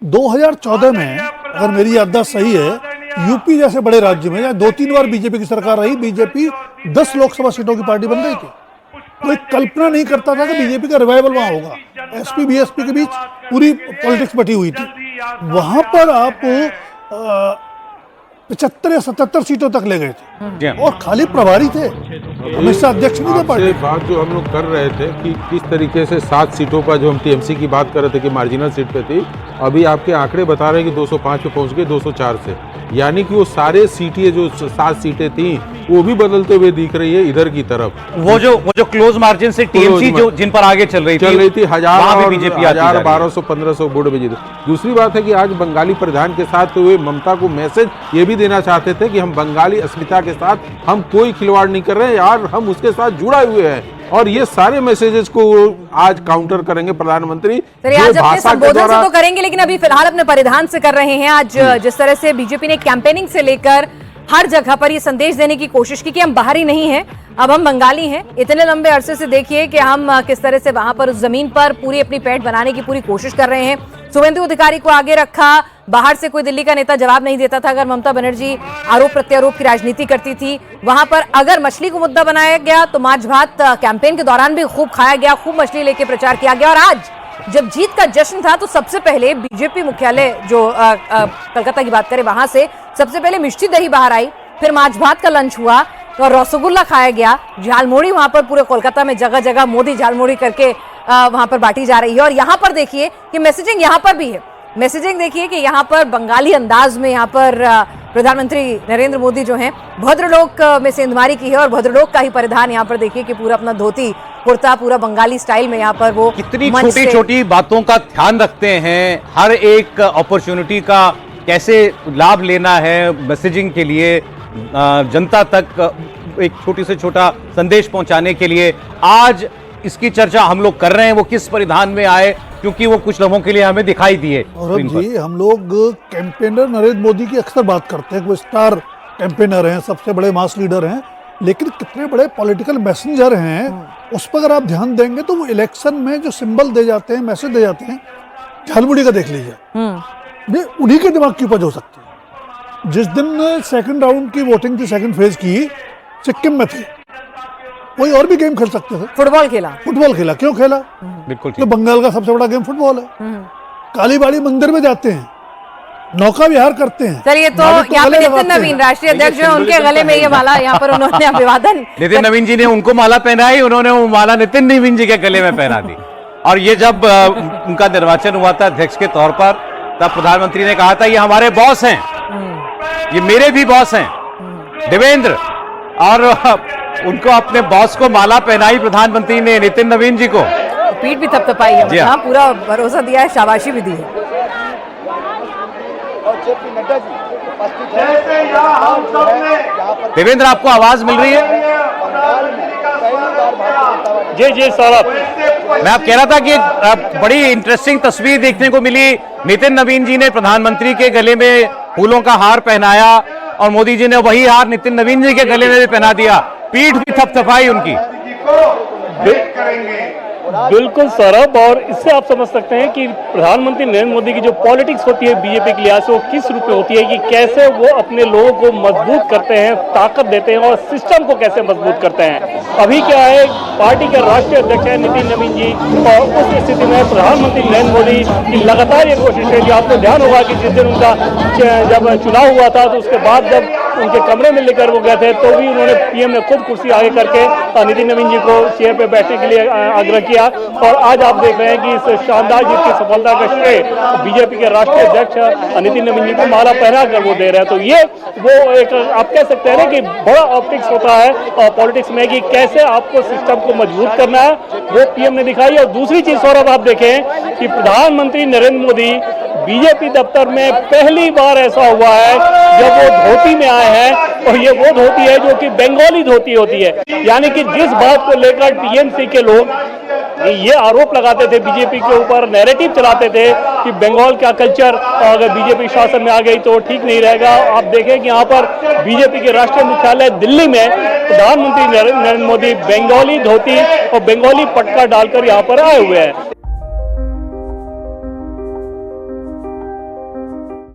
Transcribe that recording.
2014 में अगर मेरी याददाश्त सही है, यूपी जैसे बड़े राज्य में या 2-3 बार बीजेपी की सरकार रही, बीजेपी 10 लोकसभा सीटों की पार्टी बन गई थी। कोई कल्पना नहीं करता था कि बीजेपी का रिवाइवल वहां होगा। एसपी बीएसपी के बीच पूरी पॉलिटिक्स बटी हुई थी। वहां पर आप 75 या 77 सीटों तक ले गए थे और खाली प्रभारी थे, हमेशा अध्यक्ष नहीं थे पार्टी। बात जो हम लोग कर रहे थे कि किस तरीके से 7 सीटों पर जो हम टीएमसी की बात कर रहे थे कि मार्जिनल सीट पे थी, अभी आपके आंकड़े बता रहे हैं कि 205 पे पहुंच गए 204 से, यानी कि वो सारे सीटें जो 7 सीटें थी वो भी बदलते हुए दिख रही है इधर की तरफ। वो जो क्लोज मार्जिन से टीएमसी जो जिन पर आगे चल रही थी 1000 बीजेपी 1200 1500 वोट में जीते। दूसरी बात है कि आज बंगाली प्रधान के साथ हुए ममता को मैसेज ये भी देना चाहते थे कि हम बंगाली अस्मिता के साथ हम कोई खिलवाड़ नहीं कर रहे हैं यार, हम उसके साथ जुड़े हुए हैं। और ये सारे मैसेजेस को आज काउंटर करेंगे प्रधानमंत्री। आज अपने संबोधन से तो करेंगे, लेकिन अभी फिलहाल अपने परिधान से कर रहे हैं। आज जिस तरह से बीजेपी ने कैंपेनिंग से लेकर हर जगह पर ये संदेश देने की कोशिश की कि हम बाहरी नहीं हैं, अब हम बंगाली हैं। इतने लंबे अरसे से देखिए कि हम किस तरह से वहां पर उस जमीन पर पूरी अपनी पैठ बनाने की पूरी कोशिश कर रहे हैं। शुभेंदु अधिकारी को आगे रखा, बाहर से कोई दिल्ली का नेता जवाब नहीं देता था अगर ममता बनर्जी आरोप प्रत्यारोप की राजनीति करती थी। वहां पर अगर मछली को मुद्दा बनाया गया तो माछ भात कैंपेन के दौरान भी खूब खाया गया, खूब मछली लेके प्रचार किया गया। और आज जब जीत का जश्न था तो सबसे पहले बीजेपी मुख्यालय जो कलकत्ता की बात करें वहां से सबसे पहले मिष्टी दही बाहर आई, फिर माछ भात का लंच हुआ और रसगुल्ला खाया गया। झालमुड़ी वहां पर पूरे कोलकाता में जगह जगह मोदी झालमुड़ी करके वहां पर बांटी जा रही है। और यहाँ पर देखिए कि मैसेजिंग यहाँ पर भी है। मैसेजिंग देखिए कि यहाँ पर बंगाली अंदाज में यहाँ पर प्रधानमंत्री नरेंद्र मोदी जो हैं भद्रलोक में सेंधमारी की है और भद्रलोक का ही परिधान यहाँ पर देखिए कि पूरा अपना धोती कुर्ता पूरा बंगाली स्टाइल में यहाँ पर वो कितनी छोटी छोटी बातों का ध्यान रखते हैं, हर एक अपॉर्चुनिटी का कैसे लाभ लेना है मैसेजिंग के लिए, जनता तक एक छोटी से छोटा संदेश पहुंचाने के लिए। आज इसकी चर्चा हम लोग कर रहे हैं, वो किस परिधान में आए, क्योंकि वो कुछ लोगों के लिए हमें दिखाई दिए। और जी हम लोग कैंपेनर नरेंद्र मोदी की अक्सर बात करते हैं, वो स्टार कैंपेनर हैं, सबसे बड़े मास लीडर हैं, लेकिन कितने बड़े पॉलिटिकल मैसेंजर हैं उस पर अगर आप ध्यान देंगे तो वो इलेक्शन में जो सिंबल दे जाते हैं, मैसेज दे जाते हैं। झालमुड़ी का देख लीजिए, ये उन्हीं के दिमाग की उपज हो सकती है। जिस दिन सेकंड राउंड की वोटिंग थी, सेकंड फेज की, सिक्किम में थी, कोई और भी गेम खेल सकते थे। फुटबॉल खेला, क्यों खेला? बिल्कुल तो बंगाल का सबसे बड़ा गेम फुटबॉल है। कालीबाड़ी मंदिर में जाते हैं, नौका विहार करते हैं। चलिए तो यहाँ पे नितिन नवीन राष्ट्रीय अध्यक्ष हैं, उनके गले में ये माला यहाँ पर उन्होंने अभिवादन नितिन नवीन जी ने उनको माला पहनाई, उन्होंने वो माला नितिन नवीन जी के गले में पहना दी। और ये जब उनका निर्वाचन हुआ था अध्यक्ष के तौर पर, तब प्रधानमंत्री ने कहा था ये हमारे बॉस हैं, ये मेरे भी बॉस हैं देवेंद्र, और उनको अपने बॉस को माला पहनाई प्रधानमंत्री ने नितिन नवीन जी को। पीठ भी थपथपाई है, हाँ, पूरा भरोसा दिया है, शाबाशी भी दी है। देवेंद्र आपको आवाज मिल रही है? जी सौरभ, मैं आप कह रहा था कि बड़ी इंटरेस्टिंग तस्वीर देखने को मिली। नितिन नवीन जी ने प्रधानमंत्री के गले में फूलों का हार पहनाया और मोदी जी ने वही हार नितिन नवीन जी के गले में भी पहना दिया, पीठ भी थपथपाई उनकी। बिल्कुल सौरभ, और इससे आप समझ सकते हैं कि प्रधानमंत्री नरेंद्र मोदी की जो पॉलिटिक्स होती है बीजेपी के लिहाज से वो किस रूप में होती है, कि कैसे वो अपने लोगों को मजबूत करते हैं, ताकत देते हैं और सिस्टम को कैसे मजबूत करते हैं। अभी क्या है, पार्टी के राष्ट्रीय अध्यक्ष है नितिन नवीन जी, और उस स्थिति में प्रधानमंत्री नरेंद्र मोदी की लगातार ये कोशिश है कि आपको ध्यान होगा कि जिस दिन उनका जब चुनाव हुआ था तो उसके बाद जब उनके कमरे में लेकर वो गए थे तो भी उन्होंने पीएम ने खुद कुर्सी आगे करके नितिन नवीन जी को चेयर पे बैठने के लिए आग्रह किया। और आज आप देख रहे हैं कि इस शानदार जीत की सफलता का श्रेय बीजेपी के राष्ट्रीय अध्यक्ष नितिन नवीन जी को माला पहना कर वो दे रहे हैं। तो ये वो एक आप कह सकते हैं ना कि बड़ा ऑप्टिक्स होता है पॉलिटिक्स में, कि कैसे आपको सिस्टम को मजबूत करना है, वो पीएम ने दिखाई। और दूसरी चीज सौरभ आप देखें कि प्रधानमंत्री नरेंद्र मोदी बीजेपी दफ्तर में पहली बार ऐसा हुआ है जब वो धोती में आए हैं, और ये वो धोती है जो कि बंगाली धोती होती है, यानी कि जिस बात को लेकर टीएमसी के लोग ये आरोप लगाते थे बीजेपी के ऊपर, नैरेटिव चलाते थे कि बंगाल का कल्चर अगर बीजेपी शासन में आ गई तो ठीक नहीं रहेगा। आप देखें कि यहाँ पर बीजेपी के राष्ट्रीय मुख्यालय दिल्ली में प्रधानमंत्री नरेंद्र मोदी बंगाली धोती और बंगाली पटका डालकर यहाँ पर आए हुए हैं।